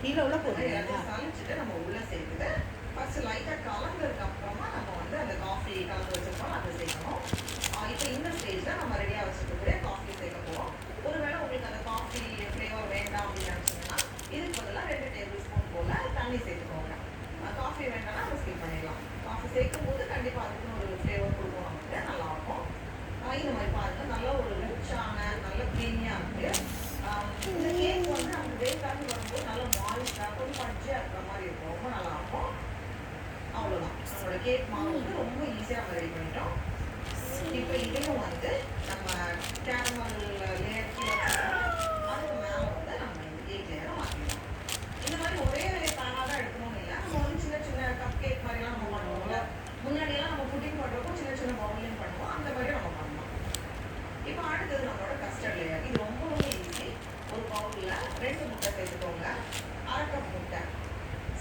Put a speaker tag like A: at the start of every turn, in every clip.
A: கீழே உள்ள போட்டு
B: எல்லாத்தையும் சளிச்சுட்டு நம்ம உள்ளே சேர்த்துட்டு ஃபர்ஸ்ட் லைட்டாக கலந்ததுக்கு அப்புறமா நம்ம வந்து அந்த காஃபி கலந்து வச்சிருக்கோம் அதை சேர்க்கணும். இப்போ இந்த ஸ்டேஜில் நம்ம ரெடியாக வச்சுருக்கக்கூடிய காஃபி சேர்க்க போகிறோம். ஒருவேளை உங்களுக்கு அந்த காஃபி ஃப்ளேவர் வேண்டாம் அப்படின்னு நினச்சிங்கன்னா இதுக்கு பதிலாக 2 டேபிள் ஸ்பூன் போல் தண்ணி சேர்த்துக்கோங்க. காஃபி வேண்டாம்னா நம்ம ஸ்கிப் பண்ணிடலாம். காஃபி சேர்க்கும் போது கண்டிப்பாக அதுக்குன்னு ஒரு ஃப்ளேவர் கொடுக்கும், நமக்கு நல்லாயிருக்கும். இந்த மாதிரி பாருங்கள், நல்ல ஒரு ரிச்சான நல்ல க்ரீமியாக இருக்குது. இந்த கேக் வந்து நம்ம டேக்காக வரும்போது நல்லா மாலிஷாக கொஞ்சம் பஞ்சியாக இருக்கிற மாதிரி இருக்கும், ரொம்ப நல்லாயிருக்கும். அவ்வளோதான், நம்மளோட கேக் மாவு வந்து ரொம்ப ஈஸியாக நம்ம ரெடி பண்ணிட்டோம். இப்போ இதையும் வந்து நம்ம கேரமல் லேயர் கீழே அதுக்கு மேலே வந்து நம்ம இந்த கேக் லேயரை மாற்றிடலாம். இந்த மாதிரி ஒரே பேனாக தான் எடுக்கணும்னு இல்லை, நம்ம வந்து சின்ன சின்ன கப் கேக் மாதிரிலாம் நம்ம பண்ணுவோம்ல. முன்னாடியெல்லாம் நம்ம புட்டிங் பண்ணுறப்போ சின்ன சின்ன பவுல்லையும் பண்ணுவோம், அந்த மாதிரி நம்ம பண்ணலாம். இப்போ அடுத்தது நம்மளோட கஸ்டர்ட் லேயர். இது ரொம்பவே ஈஸி. ஒரு பவுலில் 2 முட்டை சேர்த்துக்கோங்க. 1/2 கப் முட்டை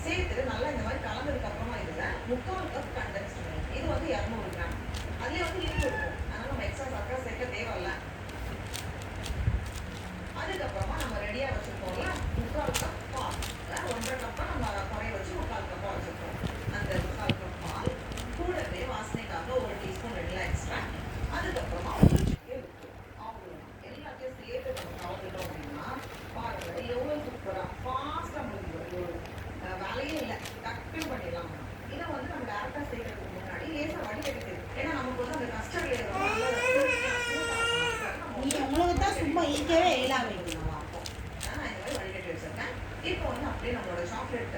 B: சேர்த்துட்டு நல்லா இந்த மாதிரி கலந்ததுக்கு அப்புறமா இதில் 3/4 கப் கண்டென்ஸ்டு மில்க். இது வந்து 200 கிராம். அதுலேயே வந்து இனிப்பு இருக்கும், அதனால் நம்ம எக்ஸ்ட்ரா சர்க்கரை சேர்க்க தேவையில்லை. அதுக்கப்புறமா நம்ம ரெடியாக வச்சுருக்கோம்ல 3/4 கப் பால். 1/2 கப்பை நம்ம குறைய வச்சு 3/4 கப்பாக வச்சுருக்கோம். அந்த 3/4 கப் பால் கூடவே வாசனைக்காக 1 டீஸ்பூன் வெனிலா எக்ஸ்ட்ரா. அதுக்கப்புறமா எல்லாத்தையும் சேர்த்து நம்ம கலந்துட்டோம் அப்படின்னா பாருங்க எவ்வளோ சூப்பராக ஃபாஸ்ட்டாக முடிஞ்சிடும். வேலையே இல்லை, டக்குன்னு பண்ணிடலாம். இதை வந்து நம்ம டேரெக்டாக சேர்க்கறதுக்கு முன்னாடி லேசாக வடிகட்டி சேர்க்கும். ஏன்னா நமக்கு வந்து அந்த கஸ்டர்ட் லேயர்
A: உங்களுக்கு தான் சும்மா ஈக்கவே இல்லாமல்
B: நல்லாயிருக்கும். நான் இந்த மாதிரி வடிகட்டி வச்சுருக்கேன். இப்போ வந்து அப்படியே நம்மளோட சாக்லேட்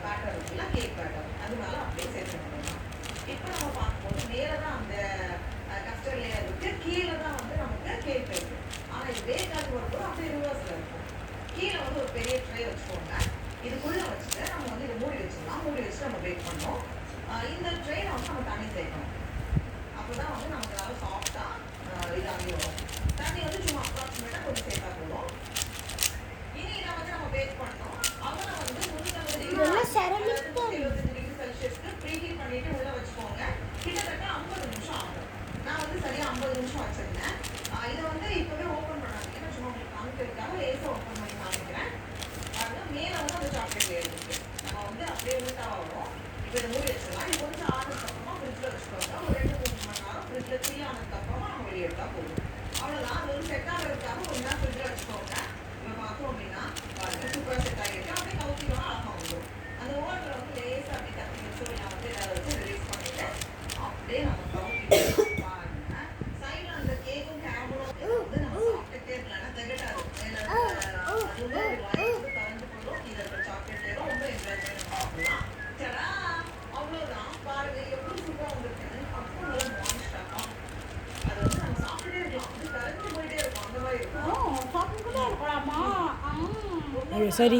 B: பேட்டர் இருக்குல்ல, கேக் பேட்டர், அது மேலே அப்படியே சேர்த்து முடியலாம். இப்போ நம்ம பார்க்கும்போது மேலே தான் அந்த கஸ்டர்ட் லேயர் இருக்குது, கீழே தான் வந்து நமக்கு கேக் இருக்குது. ஆனால் இது பேக்காக வரும்போது அப்படியே ரிவர்ஸில் இருக்கும். கீழே வந்து ஒரு பெரிய ட்ரே வச்சுக்கோங்க. இதுக்குள்ளே வச்சுட்டு நம்ம வந்து இதை மூடி வச்சிடலாம். மூடி வச்சுட்டு நம்ம பேக் பண்ணோம். இந்த ட்ரேல வந்து நம்ம தண்ணி சேர்க்கணும். அப்போ தான் வந்து நமக்கு நல்லா சாஃப்டாக இதாகி வரும். தண்ணி வந்து சும்மா அப்ராக்சிமேட்டாக கொஞ்சம் சேர்த்தா போதும். இனி இதை வந்து நம்ம பேக் பண்ணோம். அவனை வந்து 150 டிகிரி செல்சியஸ்க்கு ப்ரீஹீட் பண்ணிட்டு உள்ளே வச்சுக்கோங்க. கிட்டத்தட்ட 50 நிமிஷம் ஆகும். நான் வந்து சரியாக 50 நிமிஷம் வச்சுருந்தேன். இதை வந்து இப்போவே ஓப்பன் பண்ணாங்க, ஏன்னா சும்மா உங்களுக்கு காமிக்கிறதுக்காக லேசாக ஓப்பன் பண்ணி காமிக்கிறேன். அதுதான் மேலே வந்து அந்த சாக்லேட் லேயர் இருக்குது. நம்ம வந்து அப்படியே உள்டாக வரும். இப்போ இதை மூடி வச்சிடலாம். இது கொஞ்சம் ஆனதுக்கப்புறமா ஃப்ரிட்ஜில் வச்சுக்கோங்க. ஒரு 2-3 மணி நேரம் ஃப்ரிட்ஜில் சில் ஆனதுக்கப்புறமா நம்ம வெளியே எடுத்தால் போதும். அவ்வளோதான். அது வந்து செட் ஆகிறதுக்காக ஒரு நேரம் ஃப்ரிட்ஜில் வச்சுக்கோங்க. இப்போ பார்த்தோம் அப்படின்னா சூப்பராக செட் ஆகிருக்கு. அப்படியே கவுத்தியோட அழகாக வந்துடும். அந்த ஓவனில் வந்து லேசாக அப்படி தண்ணி வச்சு இல்லை வந்து ஏதாவது வச்சு ரிலீஸ் பண்ணிவிட்டு அப்படியே நம்ம கவுத்திட்டு பாருங்க. சைடில் அந்த கேக்கும் கேரமலும் வந்து நம்ம சாப்பிட்டுட்டே இருக்கலாம்னா திகட்டாது. அதுவுமே வந்து கலந்து போதும். இதில் இருக்கிற சாக்லேட் லேயரும் ரொம்ப என்ஜாய் பண்ணி நம்ம சாப்பிடலாம். சடா, அவ்வளோதான். பாருங்க எவ்வளோ சூப்பராக வந்துருக்கு. அப்போ நல்லா மானிஷ்டாக அது வந்து நம்ம சாப்பிட்டுட்டே இருக்கலாம். வந்து கரைஞ்சி போயிட்டே இருக்கும், அந்த மாதிரி இருக்கும்.
A: சாப்பிட்டுக்கிட்டே இருக்கலாமா?
B: சரி.